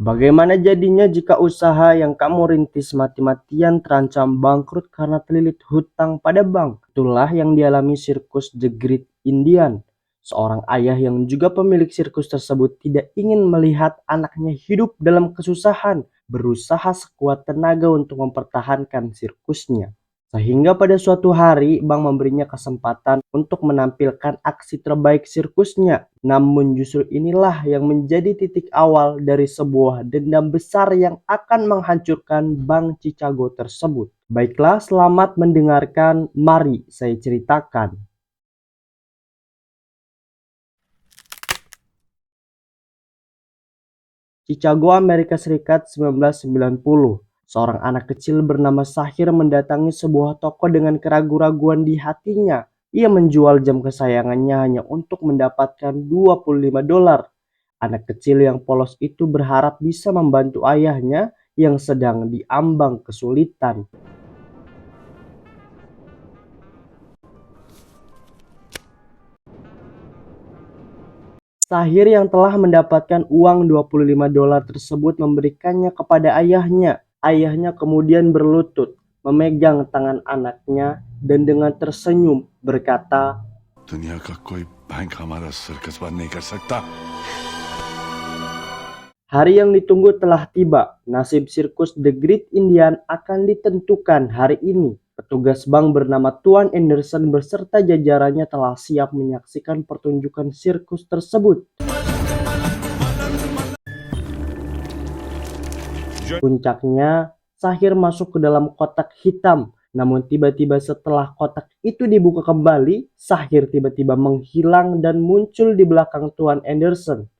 Bagaimana jadinya jika usaha yang kamu rintis mati-matian terancam bangkrut karena terlilit hutang pada bank? Itulah yang dialami sirkus The Great Indian. Seorang ayah yang juga pemilik sirkus tersebut tidak ingin melihat anaknya hidup dalam kesusahan, berusaha sekuat tenaga untuk mempertahankan sirkusnya. Sehingga pada suatu hari bank memberinya kesempatan untuk menampilkan aksi terbaik sirkusnya. Namun justru inilah yang menjadi titik awal dari sebuah dendam besar yang akan menghancurkan Bank Chicago tersebut. Baiklah, selamat mendengarkan. Mari saya ceritakan. Chicago, Amerika Serikat 1990. Seorang anak kecil bernama Sahir mendatangi sebuah toko dengan keraguan-raguan di hatinya. Ia menjual jam kesayangannya hanya untuk mendapatkan $25. Anak kecil yang polos itu berharap bisa membantu ayahnya yang sedang diambang kesulitan. Sahir yang telah mendapatkan uang $25 tersebut memberikannya kepada ayahnya. Ayahnya kemudian berlutut, memegang tangan anaknya dan dengan tersenyum berkata, दुनिया का कोई बैंक हमारा सर्कस बंद नहीं कर सकता. hari yang ditunggu telah tiba. Nasib sirkus The Great Indian akan ditentukan hari ini. Petugas bank bernama Tuan Anderson beserta jajarannya telah siap menyaksikan pertunjukan sirkus tersebut. Puncaknya, Sahir masuk ke dalam kotak hitam. Namun tiba-tiba setelah kotak itu dibuka kembali, Sahir tiba-tiba menghilang dan muncul di belakang Tuan Anderson.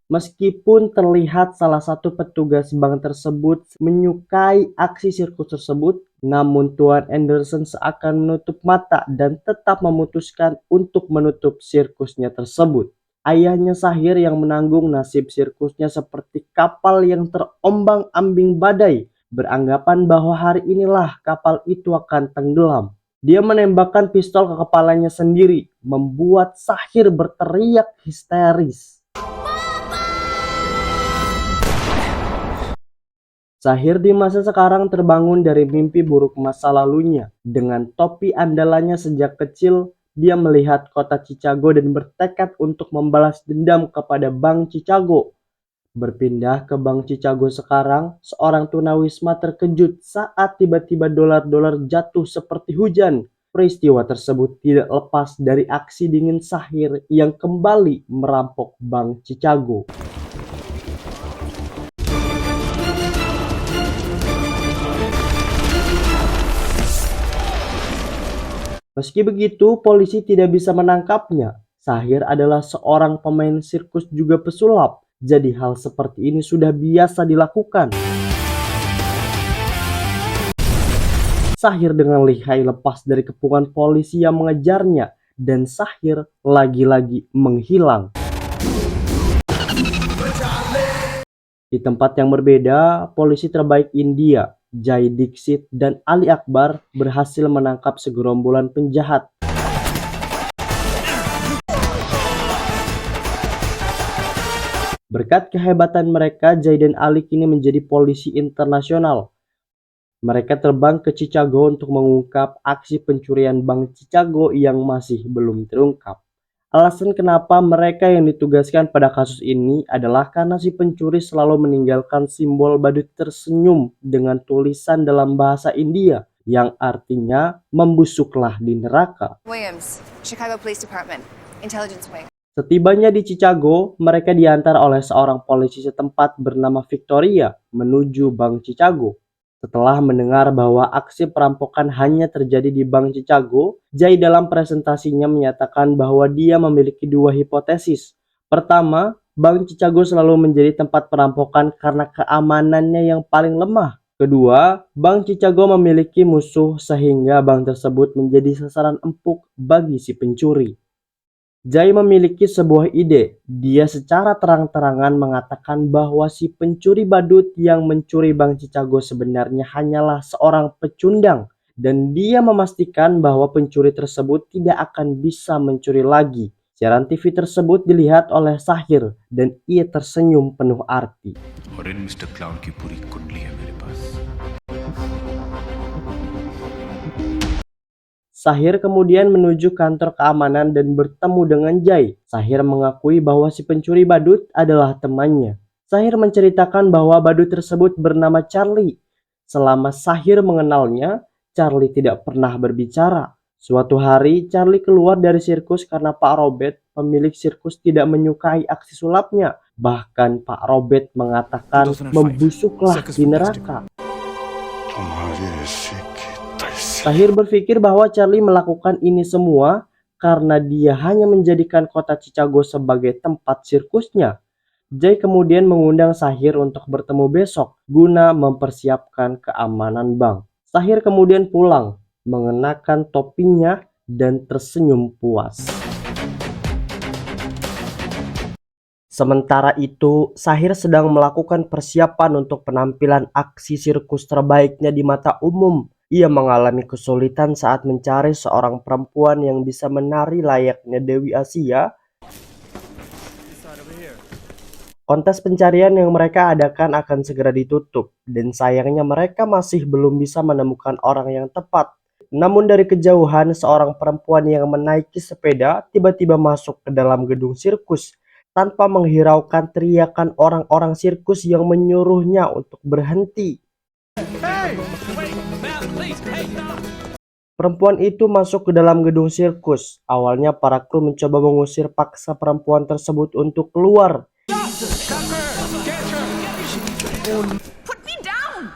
Meskipun terlihat salah satu petugas bank tersebut menyukai aksi sirkus tersebut, namun Tuan Anderson seakan menutup mata dan tetap memutuskan untuk menutup sirkusnya tersebut. Ayahnya Sahir yang menanggung nasib sirkusnya seperti kapal yang terombang-ambing badai, beranggapan bahwa hari inilah kapal itu akan tenggelam. Dia menembakkan pistol ke kepalanya sendiri, membuat Sahir berteriak histeris. Sahir di masa sekarang terbangun dari mimpi buruk masa lalunya. Dengan topi andalannya sejak kecil, dia melihat kota Chicago dan bertekad untuk membalas dendam kepada Bank Chicago. Berpindah ke Bank Chicago sekarang, seorang tunawisma terkejut saat tiba-tiba dolar-dolar jatuh seperti hujan. Peristiwa tersebut tidak lepas dari aksi dingin Sahir yang kembali merampok Bank Chicago. Meski begitu, polisi tidak bisa menangkapnya. Sahir adalah seorang pemain sirkus juga pesulap, jadi hal seperti ini sudah biasa dilakukan. Sahir dengan lihai lepas dari kepungan polisi yang mengejarnya, dan Sahir lagi-lagi menghilang. Di tempat yang berbeda, polisi terbaik India, Jay Dixit dan Ali Akbar berhasil menangkap segerombolan penjahat. Berkat kehebatan mereka, Jay dan Ali kini menjadi polisi internasional. Mereka terbang ke Chicago untuk mengungkap aksi pencurian Bank Chicago yang masih belum terungkap. Alasan kenapa mereka yang ditugaskan pada kasus ini adalah karena si pencuri selalu meninggalkan simbol badut tersenyum dengan tulisan dalam bahasa India yang artinya membusuklah di neraka. Williams, Chicago Police Department, Intelligence Wing. Setibanya di Chicago, mereka diantar oleh seorang polisi setempat bernama Victoria menuju Bank Chicago. Setelah mendengar bahwa aksi perampokan hanya terjadi di Bank Chicago, Jay dalam presentasinya menyatakan bahwa dia memiliki dua hipotesis. Pertama, Bank Chicago selalu menjadi tempat perampokan karena keamanannya yang paling lemah. Kedua, Bank Chicago memiliki musuh sehingga bank tersebut menjadi sasaran empuk bagi si pencuri. Jay memiliki sebuah ide. Dia secara terang-terangan mengatakan bahwa si pencuri badut yang mencuri Bank Chicago sebenarnya hanyalah seorang pecundang dan dia memastikan bahwa pencuri tersebut tidak akan bisa mencuri lagi. Siaran TV tersebut dilihat oleh Sahir dan ia tersenyum penuh arti. और इन mister clown की पूरी कुंडली है मेरे पास। Sahir kemudian menuju kantor keamanan dan bertemu dengan Jay. Sahir mengakui bahwa si pencuri badut adalah temannya. Sahir menceritakan bahwa badut tersebut bernama Charlie. Selama Sahir mengenalnya, Charlie tidak pernah berbicara. Suatu hari, Charlie keluar dari sirkus karena Pak Robert, pemilik sirkus, tidak menyukai aksi sulapnya. Bahkan Pak Robert mengatakan 2005, membusuklah Circus di Fantastic. neraka. तुम्हारे ऐसे के तैसे Sahir berpikir bahwa Charlie melakukan ini semua karena dia hanya menjadikan kota Chicago sebagai tempat sirkusnya. Jay kemudian mengundang Sahir untuk bertemu besok guna mempersiapkan keamanan bank. Sahir kemudian pulang, mengenakan topinya dan tersenyum puas. Sementara itu, Sahir sedang melakukan persiapan untuk penampilan aksi sirkus terbaiknya di mata umum. Ia mengalami kesulitan saat mencari seorang perempuan yang bisa menari layaknya Dewi Asia. Kontes pencarian yang mereka adakan akan segera ditutup, dan sayangnya mereka masih belum bisa menemukan orang yang tepat. Namun dari kejauhan, seorang perempuan yang menaiki sepeda tiba-tiba masuk ke dalam gedung sirkus tanpa menghiraukan teriakan orang-orang sirkus yang menyuruhnya untuk berhenti. Perempuan itu masuk ke dalam gedung sirkus. Awalnya para kru mencoba mengusir paksa perempuan tersebut untuk keluar. Put me down!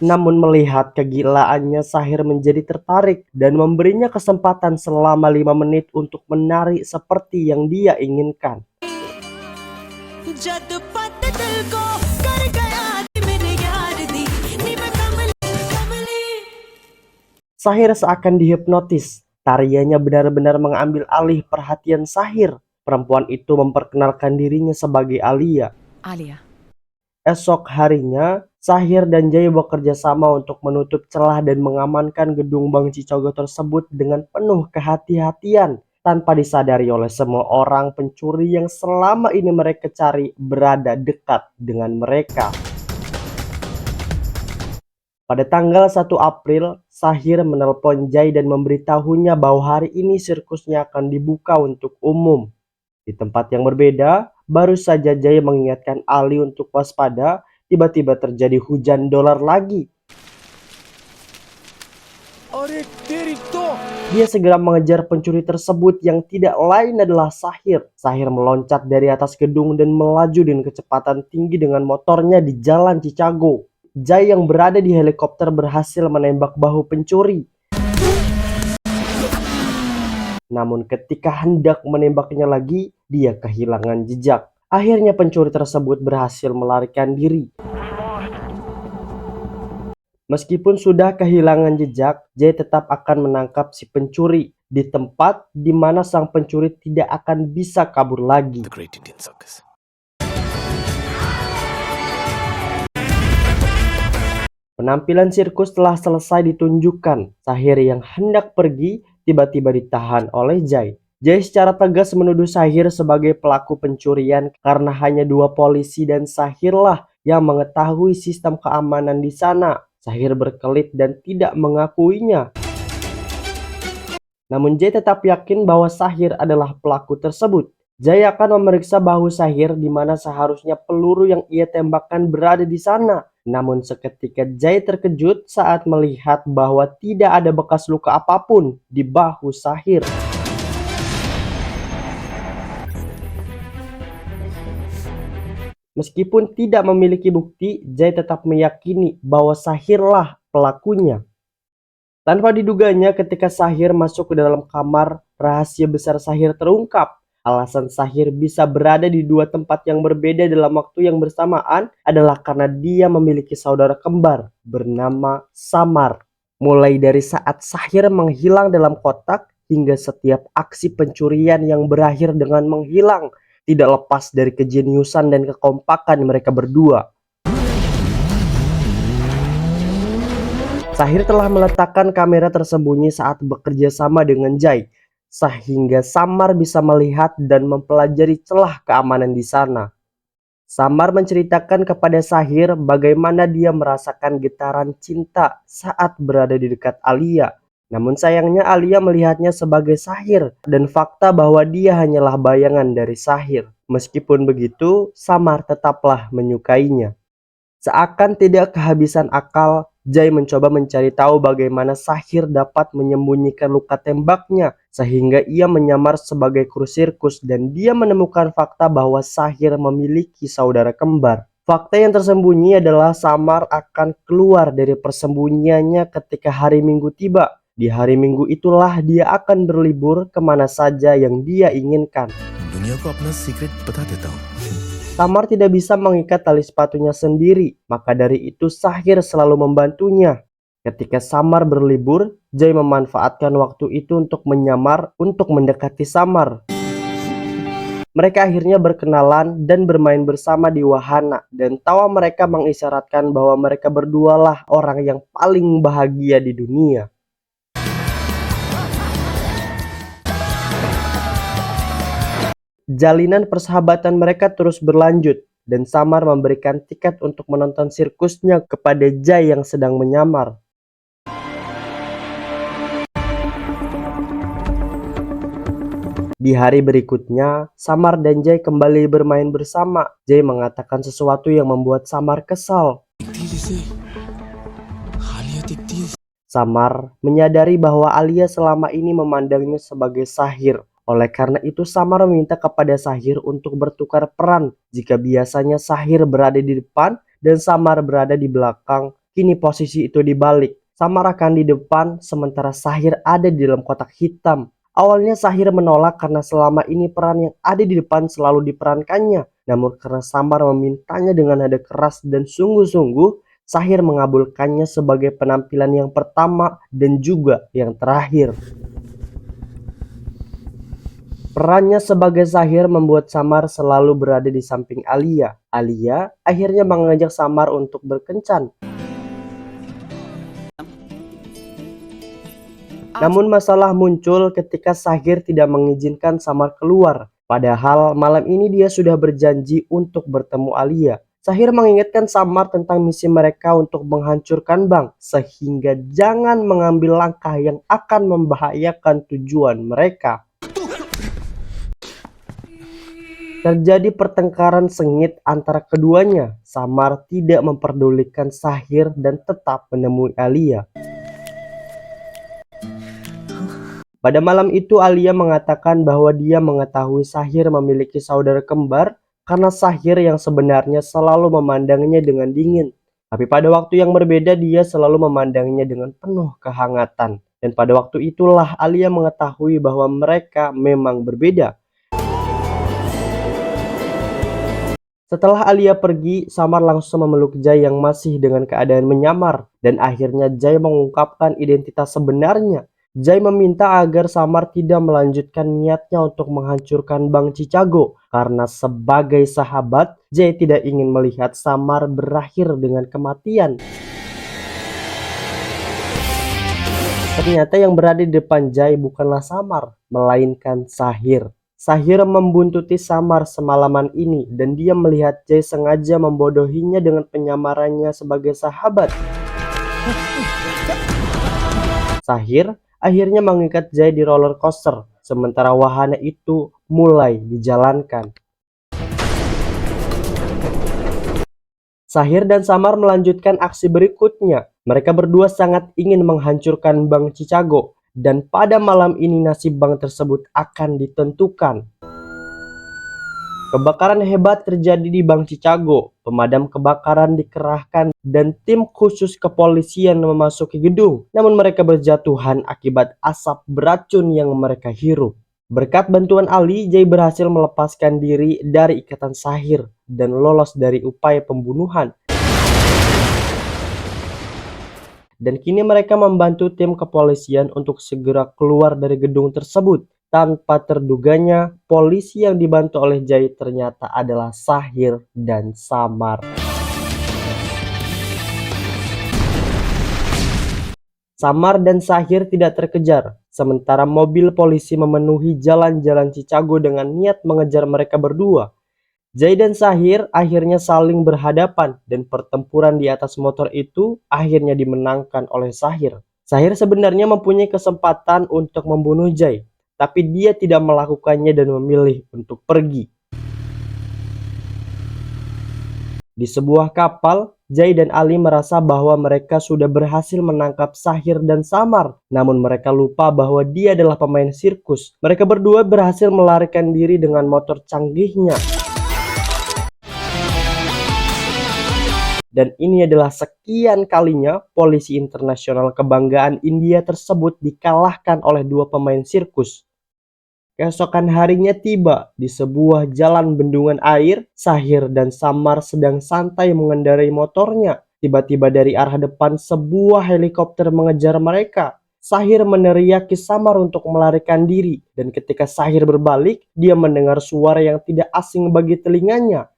Namun melihat kegilaannya, Sahir menjadi tertarik dan memberinya kesempatan selama 5 menit untuk menari seperti yang dia inginkan. Sahir seakan dihipnotis. Tariannya benar-benar mengambil alih perhatian Sahir. Perempuan itu memperkenalkan dirinya sebagai Alia. Alia. Esok harinya, Sahir dan Jay bekerja sama untuk menutup celah dan mengamankan gedung Bank Chicago tersebut dengan penuh kehati-hatian. Tanpa disadari oleh semua orang, pencuri yang selama ini mereka cari berada dekat dengan mereka. Pada tanggal 1 April, Sahir menelpon Jay dan memberitahunya bahwa hari ini sirkusnya akan dibuka untuk umum. Di tempat yang berbeda, baru saja Jay mengingatkan Ali untuk waspada, tiba-tiba terjadi hujan dolar lagi. Dia segera mengejar pencuri tersebut yang tidak lain adalah Sahir. Sahir meloncat dari atas gedung dan melaju dengan kecepatan tinggi dengan motornya di jalan Chicago. Jay yang berada di helikopter berhasil menembak bahu pencuri. Namun ketika hendak menembaknya lagi, dia kehilangan jejak. Akhirnya pencuri tersebut berhasil melarikan diri. Meskipun sudah kehilangan jejak, Jay tetap akan menangkap si pencuri di tempat di mana sang pencuri tidak akan bisa kabur lagi. The Great Indian Circus. Penampilan sirkus telah selesai ditunjukkan. Sahir yang hendak pergi tiba-tiba ditahan oleh Jay. Jay secara tegas menuduh Sahir sebagai pelaku pencurian karena hanya 2 polisi dan Sahirlah yang mengetahui sistem keamanan di sana. Sahir berkelit dan tidak mengakuinya. Namun Jay tetap yakin bahwa Sahir adalah pelaku tersebut. Jay akan memeriksa bahu Sahir di mana seharusnya peluru yang ia tembakkan berada di sana. Namun seketika Jay terkejut saat melihat bahwa tidak ada bekas luka apapun di bahu Sahir. Meskipun tidak memiliki bukti, Jay tetap meyakini bahwa Sahirlah pelakunya. Tanpa diduganya, ketika Sahir masuk ke dalam kamar, rahasia besar Sahir terungkap. Alasan Sahir bisa berada di 2 tempat yang berbeda dalam waktu yang bersamaan adalah karena dia memiliki saudara kembar bernama Samar. Mulai dari saat Sahir menghilang dalam kotak hingga setiap aksi pencurian yang berakhir dengan menghilang, tidak lepas dari kejeniusan dan kekompakan mereka berdua. Sahir telah meletakkan kamera tersembunyi saat bekerja sama dengan Jai, sehingga Samar bisa melihat dan mempelajari celah keamanan di sana. Samar menceritakan kepada Sahir bagaimana dia merasakan getaran cinta saat berada di dekat Alia. Namun sayangnya Alia melihatnya sebagai Sahir dan fakta bahwa dia hanyalah bayangan dari Sahir. Meskipun begitu, Samar tetaplah menyukainya. Seakan tidak kehabisan akal, Jai mencoba mencari tahu bagaimana Sahir dapat menyembunyikan luka tembaknya sehingga ia menyamar sebagai kru sirkus dan dia menemukan fakta bahwa Sahir memiliki saudara kembar. Fakta yang tersembunyi adalah Samar akan keluar dari persembunyiannya ketika hari Minggu tiba. Di hari Minggu itulah dia akan berlibur kemana saja yang dia inginkan. दुनिया को अपना सीक्रेट बता देता हूँ. Samar tidak bisa mengikat tali sepatunya sendiri, maka dari itu Sahir selalu membantunya. Ketika Samar berlibur, Jai memanfaatkan waktu itu untuk menyamar untuk mendekati Samar. Mereka akhirnya berkenalan dan bermain bersama di wahana, dan tawa mereka mengisyaratkan bahwa mereka berdualah orang yang paling bahagia di dunia. Jalinan persahabatan mereka terus berlanjut, dan Samar memberikan tiket untuk menonton sirkusnya kepada Jai yang sedang menyamar. Di hari berikutnya, Samar dan Jai kembali bermain bersama. Jai mengatakan sesuatu yang membuat Samar kesal. Samar menyadari bahwa Alia selama ini memandangnya sebagai Sahir. Oleh karena itu Samar meminta kepada Sahir untuk bertukar peran. Jika biasanya Sahir berada di depan dan Samar berada di belakang, kini posisi itu dibalik. Samar akan di depan sementara Sahir ada di dalam kotak hitam. Awalnya Sahir menolak karena selama ini peran yang ada di depan selalu diperankannya. Namun karena Samar memintanya dengan nada keras dan sungguh-sungguh, Sahir mengabulkannya sebagai penampilan yang pertama dan juga yang terakhir. Perannya sebagai Sahir membuat Samar selalu berada di samping Alia. Alia akhirnya mengajak Samar untuk berkencan. Namun masalah muncul ketika Sahir tidak mengizinkan Samar keluar. Padahal malam ini dia sudah berjanji untuk bertemu Alia. Sahir mengingatkan Samar tentang misi mereka untuk menghancurkan bank, sehingga jangan mengambil langkah yang akan membahayakan tujuan mereka. Terjadi pertengkaran sengit antara keduanya. Samar tidak memperdulikan Sahir dan tetap menemui Alia. Pada malam itu Alia mengatakan bahwa dia mengetahui Sahir memiliki saudara kembar karena Sahir yang sebenarnya selalu memandangnya dengan dingin. Tapi pada waktu yang berbeda dia selalu memandangnya dengan penuh kehangatan. Dan pada waktu itulah Alia mengetahui bahwa mereka memang berbeda. Setelah Alia pergi, Samar langsung memeluk Jai yang masih dengan keadaan menyamar. Dan akhirnya Jai mengungkapkan identitas sebenarnya. Jai meminta agar Samar tidak melanjutkan niatnya untuk menghancurkan Bank Chicago. Karena sebagai sahabat, Jai tidak ingin melihat Samar berakhir dengan kematian. Ternyata yang berada di depan Jai bukanlah Samar, melainkan Sahir. Sahir membuntuti Samar semalaman ini dan dia melihat Jai sengaja membodohinya dengan penyamarannya sebagai sahabat. Sahir akhirnya mengikat Jai di roller coaster, sementara wahana itu mulai dijalankan. Sahir dan Samar melanjutkan aksi berikutnya. Mereka berdua sangat ingin menghancurkan Bank Chicago. Dan pada malam ini nasib bank tersebut akan ditentukan. Kebakaran hebat terjadi di Bank Chicago. Pemadam kebakaran dikerahkan dan tim khusus kepolisian memasuki gedung. Namun mereka berjatuhan akibat asap beracun yang mereka hirup. Berkat bantuan Ali, Jai berhasil melepaskan diri dari ikatan Sahir dan lolos dari upaya pembunuhan. Dan kini mereka membantu tim kepolisian untuk segera keluar dari gedung tersebut. Tanpa terduganya, polisi yang dibantu oleh Jai ternyata adalah Sahir dan Samar. Samar dan Sahir tidak terkejar, sementara mobil polisi memenuhi jalan-jalan Chicago dengan niat mengejar mereka berdua. Jay dan Sahir akhirnya saling berhadapan dan pertempuran di atas motor itu akhirnya dimenangkan oleh Sahir. Sahir sebenarnya mempunyai kesempatan untuk membunuh Jay, tapi dia tidak melakukannya dan memilih untuk pergi. Di sebuah kapal, Jay dan Ali merasa bahwa mereka sudah berhasil menangkap Sahir dan Samar. Namun mereka lupa bahwa dia adalah pemain sirkus. Mereka berdua berhasil melarikan diri dengan motor canggihnya. Dan ini adalah sekian kalinya polisi internasional kebanggaan India tersebut dikalahkan oleh dua pemain sirkus. Keesokan harinya tiba di sebuah jalan bendungan air, Sahir dan Samar sedang santai mengendarai motornya. Tiba-tiba dari arah depan sebuah helikopter mengejar mereka. Sahir meneriaki Samar untuk melarikan diri, dan ketika Sahir berbalik, dia mendengar suara yang tidak asing bagi telinganya.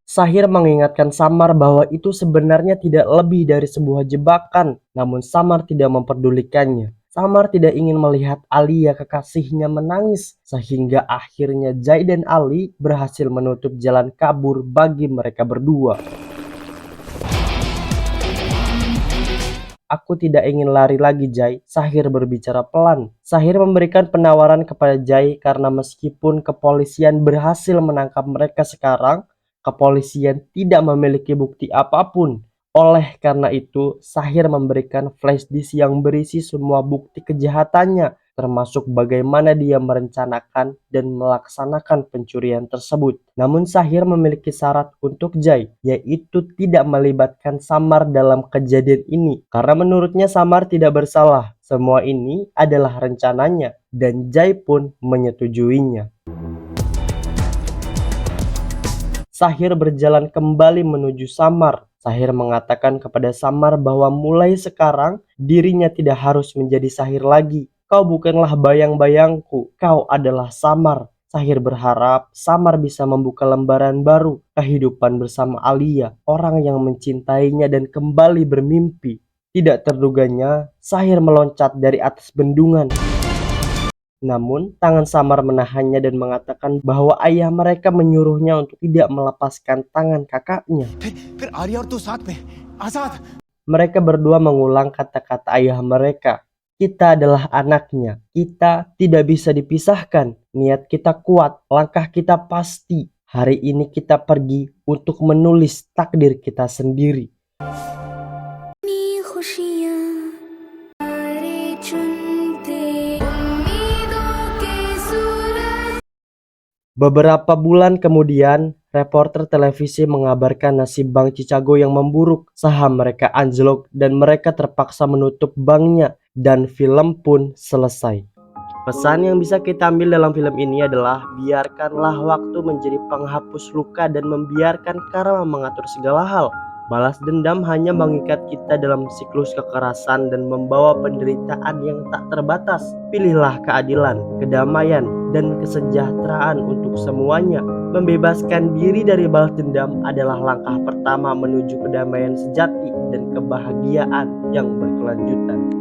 Sahir mengingatkan Samar bahwa itu sebenarnya tidak lebih dari sebuah jebakan, namun Samar tidak memperdulikannya. Samar tidak ingin melihat Alia kekasihnya menangis, sehingga akhirnya Jay dan Ali berhasil menutup jalan kabur bagi mereka berdua. Aku tidak ingin lari lagi, Jay. Sahir berbicara pelan. Sahir memberikan penawaran kepada Jay karena meskipun kepolisian berhasil menangkap mereka sekarang, kepolisian tidak memiliki bukti apapun. Oleh karena itu, Sahir memberikan flash disk yang berisi semua bukti kejahatannya, termasuk bagaimana dia merencanakan dan melaksanakan pencurian tersebut. Namun Sahir memiliki syarat untuk Jay, yaitu tidak melibatkan Samar dalam kejadian ini. Karena menurutnya Samar tidak bersalah. Semua ini adalah rencananya, dan Jay pun menyetujuinya. Sahir berjalan kembali menuju Samar. Sahir mengatakan kepada Samar bahwa mulai sekarang dirinya tidak harus menjadi Sahir lagi. Kau bukanlah bayang-bayangku, kau adalah Samar. Sahir berharap Samar bisa membuka lembaran baru, kehidupan bersama Alia, orang yang mencintainya dan kembali bermimpi. Tidak terduganya, Sahir meloncat dari atas bendungan. Namun, tangan Samar menahannya dan mengatakan bahwa ayah mereka menyuruhnya untuk tidak melepaskan tangan kakaknya. Mereka berdua mengulang kata-kata ayah mereka. Kita adalah anaknya. Kita tidak bisa dipisahkan. Niat kita kuat, langkah kita pasti. Hari ini kita pergi untuk menulis takdir kita sendiri. Beberapa bulan kemudian, reporter televisi mengabarkan nasib Bank Chicago yang memburuk. Saham mereka anjlok dan mereka terpaksa menutup banknya, dan film pun selesai. Pesan yang bisa kita ambil dalam film ini adalah biarkanlah waktu menjadi penghapus luka dan membiarkan karma mengatur segala hal. Balas dendam hanya mengikat kita dalam siklus kekerasan dan membawa penderitaan yang tak terbatas. Pilihlah keadilan, kedamaian, dan kesejahteraan untuk semuanya. Membebaskan diri dari balas dendam adalah langkah pertama menuju kedamaian sejati dan kebahagiaan yang berkelanjutan.